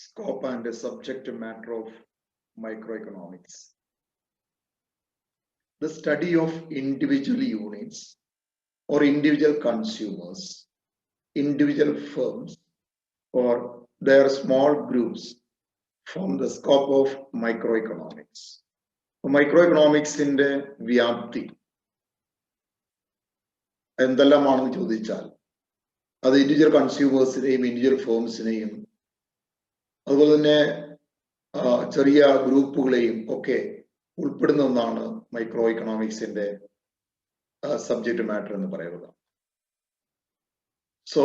Scope and the subject matter of microeconomics. The study of individual units or individual consumers, individual firms, or their small groups from the scope of microeconomics. മൈക്രോഎക്കണോമിക്സിന്റെ വ്യാപ്തി എന്തെല്ലാമാണെന്ന് ചോദിച്ചാൽ അത് individual കൺസ്യൂമേഴ്സിനെയും individual ഫേംസിനെയും അതുപോലെ തന്നെ ചെറിയ ഗ്രൂപ്പുകളെയും ഒക്കെ ഉൾപ്പെടുന്ന ഒന്നാണ് micro എക്കണോമിക്സിന്റെ subject matter എന്ന് പറയുന്നത്. So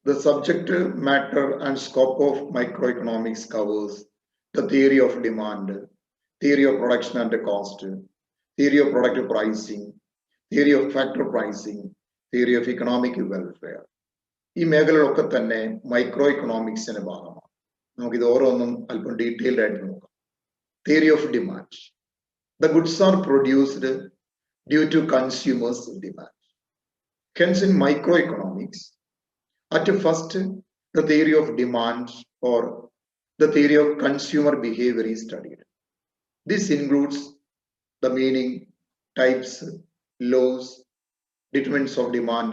the subject matter and scope of microeconomics covers the theory of demand, theory of production and cost, theory of product pricing, theory of factor pricing, theory of economic welfare. ഈ മേഖലകളൊക്കെ തന്നെ micro എക്കണോമിക്സിന്റെ ഭാഗമാണ്. നമുക്കിത് ഓരോന്നും അല്പം detailed ആയിട്ട് നോക്കാം. Theory of demand. The goods are produced due to consumers' demand. Hence, in microeconomics, at first, the theory of demand or the theory of consumer behavior is studied. This includes the meaning, types, laws, determinants of demand,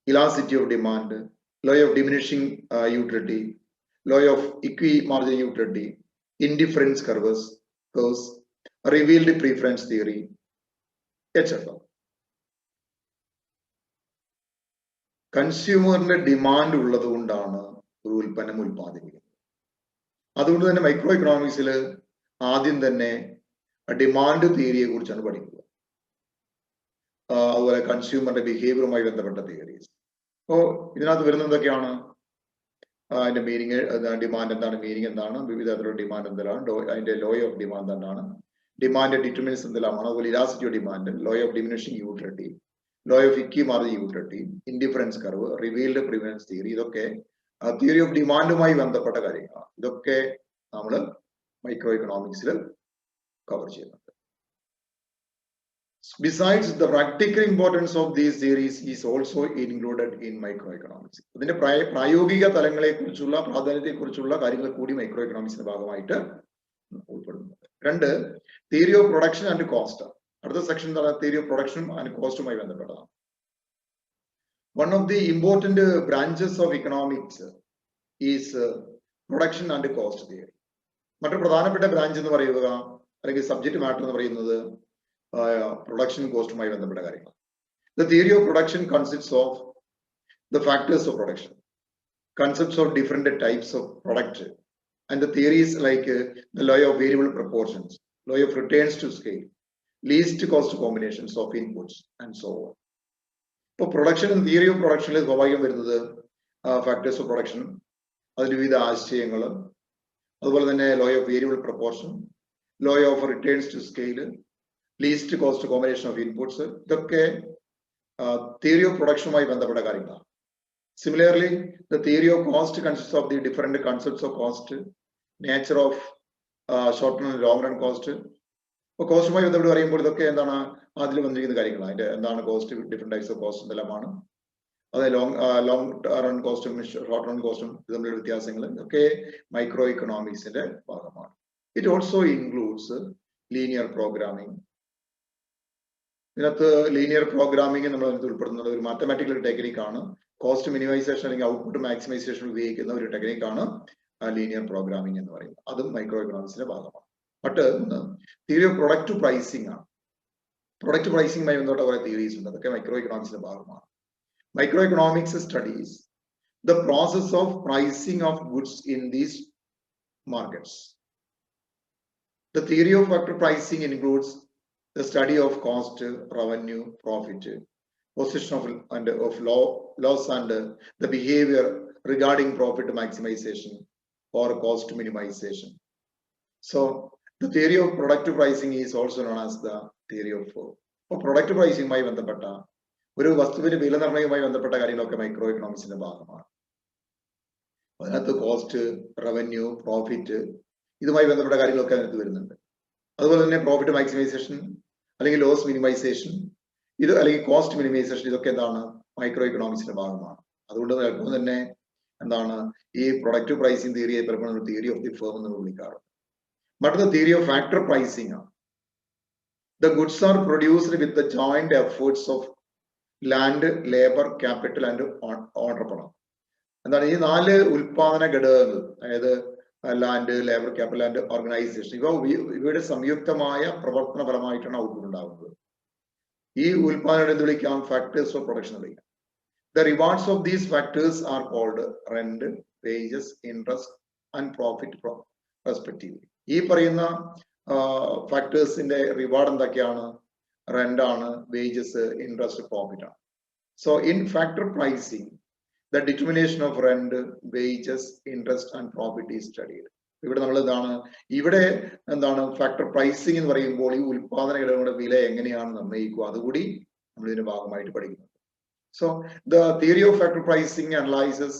elasticity of demand, law of diminishing utility, law of equi-margin utility, indifference curves, revealed preference theory, etc. കൺസ്യൂമറിന്റെ demand ഉള്ളത് കൊണ്ടാണ് ഒരു ഉൽപ്പന്നം ഉൽപ്പാദിപ്പിക്കുന്നത്. അതുകൊണ്ട് തന്നെ micro എക്കണോമിക്സിൽ ആദ്യം തന്നെ ഡിമാൻഡ് തിയറിയെ കുറിച്ചാണ് പഠിക്കുക. അതുപോലെ കൺസ്യൂമറിന്റെ ബിഹേവിയറുമായി ബന്ധപ്പെട്ട തിയറീസ്. അപ്പോൾ ഇതിനകത്ത് വരുന്ന എന്തൊക്കെയാണ്? അതിന്റെ മീനിങ്, ഡിമാൻഡ് എന്താണ്, മീനിങ് എന്താണ്, വിവിധ തരത്തിലുള്ള ഡിമാൻഡ് എന്തെല്ലാം, അതിന്റെ ലോ ഓഫ് ഡിമാൻഡ് എന്താണ്, ഡിമാൻഡ് ഡിറ്റർമിനൻസ് എന്തെല്ലാമാണ്, അതുപോലെ elasticity of demand, law of diminishing utility, law of equimarginal utility, indifference curve, revealed preference theory, ഇതൊക്കെ തിയറി ഓഫ് ഡിമാൻഡുമായി ബന്ധപ്പെട്ട കാര്യങ്ങളാണ്. ഇതൊക്കെ നമ്മൾ മൈക്രോ എക്കണോമിക്സിൽ കവർ ചെയ്യുന്നുണ്ട്. Besides, the practical importance of these theories is also included in microeconomics. ഇതിന്റെ പ്രായോഗിക തലങ്ങളെ കുറിച്ചുള്ള പ്രാധാന്യത്തെ കുറിച്ചുള്ള കാര്യങ്ങൾ കൂടി മൈക്രോ എക്കണോമിക്സിന്റെ ഭാഗമായിട്ട് ഉൾപ്പെടുന്നുണ്ട്. രണ്ട്, theory of production and cost. അടുത്ത സെക്ഷൻ തിയറി ഓഫ് പ്രൊഡക്ഷനും ആൻഡ് കോസ്റ്റുമായി ബന്ധപ്പെട്ടതാണ്. One of the important branches of economics is production and cost theory. മറ്റൊരു പ്രധാനപ്പെട്ട ബ്രാഞ്ച് എന്ന് പറയുക അല്ലെങ്കിൽ സബ്ജക്ട് മാറ്റർ എന്ന് പറയുന്നത് പ്രൊഡക്ഷൻ കോസ്റ്റുമായി ബന്ധപ്പെട്ട കാര്യങ്ങൾ. The theory of production consists of the factors of production, concepts of different types of product, and the theories like the law of variable proportions, law of returns to scale, least cost combinations of inputs, and so on. ഇപ്പോൾ production, theory of പ്രൊഡക്ഷനിൽ സ്വാഭാവികം വരുന്നത് factors of production, അതിന് വിവിധ ആശയങ്ങൾ, അതുപോലെ തന്നെ law of variable proportion, law of returns to scale, least cost combination of inputs, ഇതൊക്കെ theory of പ്രൊഡക്ഷനുമായി ബന്ധപ്പെട്ട കാര്യങ്ങളാണ്. Similarly, the theory of cost consist of the different concepts of cost, nature of short run, long run cost. ഇപ്പോൾ കോസ്റ്റുമായി ബന്ധപ്പെട്ട് പറയുമ്പോൾ ഇതൊക്കെ എന്താണ് അതിൽ വന്നിരിക്കുന്ന കാര്യങ്ങളാണ്. അതിന്റെ എന്താണ് cost, different types of cost എന്തെല്ലാമാണ്, അതായത് ലോങ് റൺ കോസ്റ്റും ഷോർട്ട് റൺ കോസ്റ്റും തമ്മിലുള്ള വ്യത്യാസങ്ങൾ, ഇതൊക്കെ മൈക്രോ ഇക്കണോമിക്സിന്റെ ഭാഗമാണ്. It also includes linear programming. ഇതിനകത്ത് ലീനിയർ പ്രോഗ്രാമിംഗ് നമ്മൾ ഉൾപ്പെടുന്നത് ഒരു മാത്തമാറ്റിക്കൽ ടെക്നിക്കാണ്. കോസ്റ്റ് മിനിമൈസേഷൻ അല്ലെങ്കിൽ ഔട്ട്പുട്ട് മാക്സിമൈസേഷൻ ഉപയോഗിക്കുന്ന ഒരു ടെക്നിക്കാണ് ലീനിയർ പ്രോഗ്രാമിംഗ് എന്ന് പറയുന്നത്. അതും മൈക്രോ എക്കണോമിക്സിന്റെ ഭാഗമാണ്. But theory of product pricing ആണ്. പ്രൊഡക്റ്റ് പ്രൈസിംഗുമായി ബന്ധപ്പെട്ട കുറെ തിയറീസ് ഉണ്ട്. അതൊക്കെ മൈക്രോ എക്കണോമിക്സിന്റെ ഭാഗമാണ്. Micro economics studies the process of pricing of goods in these markets. The theory of factor pricing includes the study of cost, revenue, profit, position of loss and the behavior regarding profit maximization or cost minimization. So the theory of product pricing is also known as the theory of product pricing മായി ബന്ധപ്പെട്ട ഒരു വസ്തുവിന്റെ വില നിർണ്ണയവുമായി ബന്ധപ്പെട്ട കാര്യങ്ങളൊക്കെ micro എക്കണോമിക്സിന്റെ ഭാഗമാണ്. അതിനകത്ത് cost, revenue, profit, ഇതുമായി ബന്ധപ്പെട്ട കാര്യങ്ങളൊക്കെ അതിനകത്ത് വരുന്നുണ്ട്. അതുപോലെ തന്നെ പ്രോഫിറ്റ് മാക്സിമൈസേഷൻ അല്ലെങ്കിൽ ലോസ് മിനിമൈസേഷൻ, ഇത് അല്ലെങ്കിൽ കോസ്റ്റ് മിനിമൈസേഷൻ, ഇതൊക്കെ എന്താണ് മൈക്രോ എക്കണോമിക്സിന്റെ ഭാഗമാണ്. അതുകൊണ്ട് തന്നെ എന്താണ് ഈ പ്രൊഡക്റ്റ് പ്രൈസിങ് തിയറിയെ പലപ്പോഴും തിയറി ഓഫ് ദി ഫേം എന്ന് വിളിക്കാറുണ്ട്. മറ്റൊന്ന് തിയറി ഓഫ് ഫാക്ടർ പ്രൈസിങ് ആണ്. The goods are produced with the joint efforts of land, labor, capital and entrepreneur. എന്താണ് ഈ 4 ഉൽപാദന ഘടകങ്ങൾ, അതായത് land, labour, capital and organisation, ഇവയുടെ സംയുക്തമായ പ്രവർത്തന ഫലമായിട്ടാണ് ഔട്ട്പുട്ട് ഉണ്ടാകുന്നത്. ഈ ഉൽപാദനം എന്ത് വിളിക്കാം? ഫാക്ടേഴ്സ് ഓഫ് പ്രൊഡക്ഷൻ വിളിക്കാം. The rewards of these factors are called rent, wages, interest and profit respectively. ഈ പറയുന്ന ഫാക്ടേഴ്സിന്റെ റിവാർഡ് എന്തൊക്കെയാണ്? റെന്റ് ആണ്, വേജസ്, ഇൻട്രസ്റ്റ്, പ്രോഫിറ്റ് ആണ്. So in factor pricing the determination of rent, wages, interest and profit is studied. ഇവിടെ നമ്മൾ എന്താണ് factor pricing എന്ന് പറയുമ്പോൾ ഈ ഉൽപാദന ഘടകങ്ങളുടെ വില എങ്ങനെയാണ് നിർണ്ണയിക്കുക, അതുകൂടി നമ്മൾ ഇതിന്റെ ഭാഗമായിട്ട് പഠിക്കുന്നത്. So the theory of factor pricing analyzes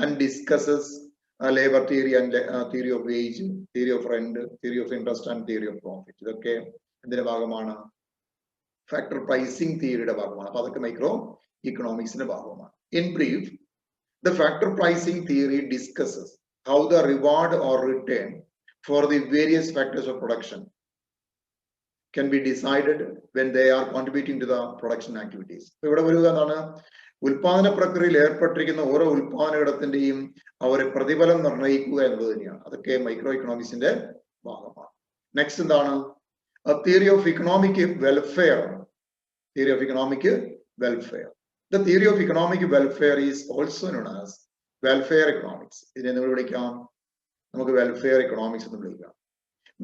and discusses labor theory and theory of wage, theory of rent, theory of interest and theory of profit. ഇതൊക്കെ ഇതിന്റെ ഭാഗമാണ്, ഫാക്ടർ പ്രൈസിംഗ് തിയറിയുടെ ഭാഗമാണ്. അപ്പൊ അതൊക്കെ മൈക്രോ ഇക്കണോമിക്സിന്റെ ഭാഗമാണ്. In brief, the factor pricing theory discusses how the reward or return for the various factors of production can be decided when they are contributing to the production activities. ഇവിടെ വരുക എന്താണ്? ഉൽപാദന പ്രക്രിയയിൽ ഏർപ്പെട്ടിരിക്കുന്ന ഓരോ ഉൽപാദന ഘടകത്തിന്റെയും അവരെ പ്രതിഫലം നിർണ്ണയിക്കുക എന്നത് തന്നെയാണ്. അതൊക്കെ മൈക്രോ ഇക്കണോമിക്സിന്റെ ഭാഗമാണ്. നെക്സ്റ്റ് എന്താണ്? Theory of economic welfare. Theory of economic welfare. The theory of economic welfare is also known as welfare economics. ഇതിനെ നമ്മൾ വിളിക്കാം, നമുക്ക് വെൽഫെയർ എക്കണോമിക്സ് എന്ന് വിളിക്കാം.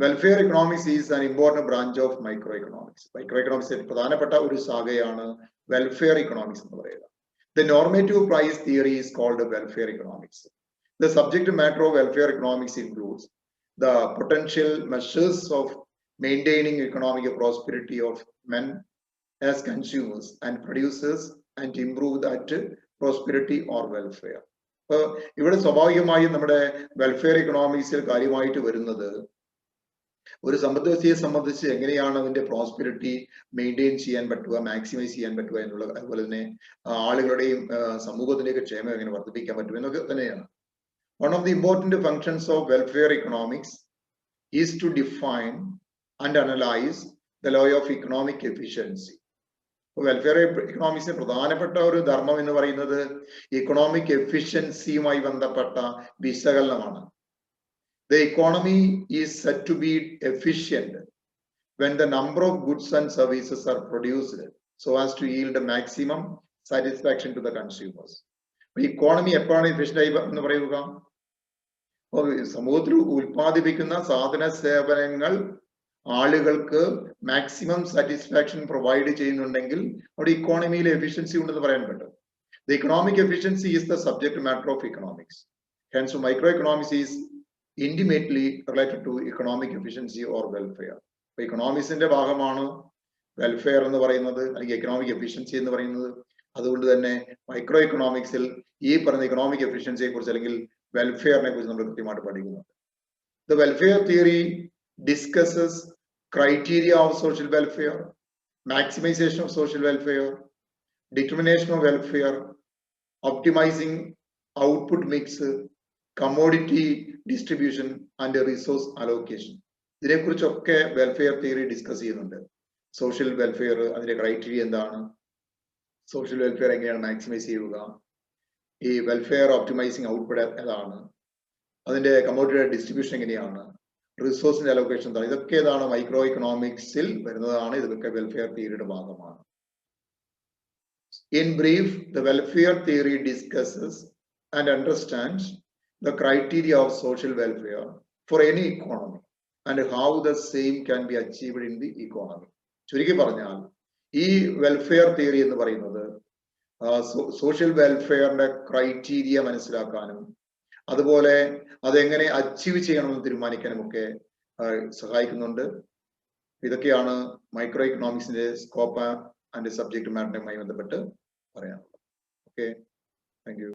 Welfare economics is an important branch of micro economics. Micro എക്കണോമിക്സിൽ പ്രധാനപ്പെട്ട ഒരു ശാഖയാണ് welfare economics എന്ന് പറയുക. The normative price theory is called welfare economics. The subject matter of welfare economics includes the potential measures of maintaining economic prosperity of men as consumers and producers and improve that prosperity or welfare. ഇവിടെ സ്വാഭാവികമായും നമ്മുടെ welfare എക്കണോമിക്സിൽ കാര്യമായിട്ട് വരുന്നത് ഒരു സമ്പദ്വ്യവസ്ഥയെ സംബന്ധിച്ച് എങ്ങനെയാണ് അതിന്റെ പ്രോസ്പെരിറ്റി മെയിൻറ്റെയിൻ ചെയ്യാൻ പറ്റുക, മാക്സിമൈസ് ചെയ്യാൻ പറ്റുക എന്നുള്ള, അതുപോലെ തന്നെ ആളുകളുടെയും സമൂഹത്തിന്റെയൊക്കെ ക്ഷേമം എങ്ങനെ വർദ്ധിപ്പിക്കാൻ പറ്റും എന്നൊക്കെ തന്നെയാണ്. One of the important functions of welfare economics is to define and analyze the law of economic efficiency. Welfare എക്കണോമിക്സിന് പ്രധാനപ്പെട്ട ഒരു ധർമ്മം എന്ന് പറയുന്നത് ഇക്കണോമിക് എഫിഷ്യൻസിയുമായി ബന്ധപ്പെട്ട വിശകലനമാണ്. The economy is said to be efficient when the number of goods and services are produced so as to yield a maximum satisfaction to the consumers. Economy എപ്പോഴാണ് efficient ആയി എന്ന് പറയുക? സമൂഹത്തിൽ ഉൽപ്പാദിപ്പിക്കുന്ന സാധന സേവനങ്ങൾ ആളുകൾക്ക് മാക്സിമം സാറ്റിസ്ഫാക്ഷൻ പ്രൊവൈഡ് ചെയ്യുന്നുണ്ടെങ്കിൽ അവിടെ ഇക്കോണമിയിൽ എഫിഷ്യൻസി ഉണ്ടെന്ന് പറയാൻ പറ്റും. The economic efficiency is the subject matter of economics. Hence, microeconomics is intimately related to economic efficiency or welfare. ഇക്കണോമിക്സിന്റെ ഭാഗമാണ് വെൽഫെയർ എന്ന് പറയുന്നത്, അല്ലെങ്കിൽ എക്കണോമിക് എഫിഷ്യൻസി എന്ന് പറയുന്നത്. അതുകൊണ്ട് തന്നെ മൈക്രോ എക്കണോമിക്സിൽ ഈ പറഞ്ഞ ഇക്കണോമിക് എഫിഷ്യൻസിയെ കുറിച്ച് അല്ലെങ്കിൽ വെൽഫെയറിനെ കുറിച്ച് നമ്മൾ കൃത്യമായിട്ട് പഠിക്കുന്നുണ്ട്. The welfare theory discusses criteria of social welfare, maximization of social welfare, determination of welfare, optimizing output mix, commodity distribution and resource allocation. ഇതിനെക്കുറിച്ചൊക്കെ വെൽഫെയർ തിയറി ഡിസ്കസ് ചെയ്യുന്നുണ്ട്. സോഷ്യൽ വെൽഫെയർ, അതിന്റെ ക്രൈറ്റീരിയ എന്താണ്, സോഷ്യൽ വെൽഫെയർ എങ്ങനെയാണ് maximise ചെയ്യുക, ഈ welfare optimising output ഏതാണ്, അതിന്റെ commodity distribution എങ്ങനെയാണ്, റിസോഴ്സിന്റെ അലോക്കേഷൻ എന്താണ്, ഇതൊക്കെ ഏതാണ് മൈക്രോ ഇക്കണോമിക്സിൽ വരുന്നതാണ്. ഇതൊക്കെ വെൽഫെയർ തിയറിയുടെ ഭാഗമാണ്. In brief, the welfare theory discusses and understands the criteria of social welfare for any economy and how the same can be achieved in the economy. ചുരുക്കി പറഞ്ഞാൽ ഈ വെൽഫെയർ തിയറി എന്ന് പറയുന്നത് സോഷ്യൽ വെൽഫെയറിന്റെ ക്രൈറ്റീരിയ മനസ്സിലാക്കാനും അതുപോലെ അതെങ്ങനെ achieve ചെയ്യണമെന്ന് തീരുമാനിക്കാനും ഒക്കെ സഹായിക്കുന്നുണ്ട്. ഇതൊക്കെയാണ് മൈക്രോ ഇക്കണോമിക്സിന്റെ സ്കോപ്പ് ആൻഡ് സബ്ജക്ട് മാറ്ററുമായി ബന്ധപ്പെട്ട് പറയാനുള്ളത്. Okay, thank you.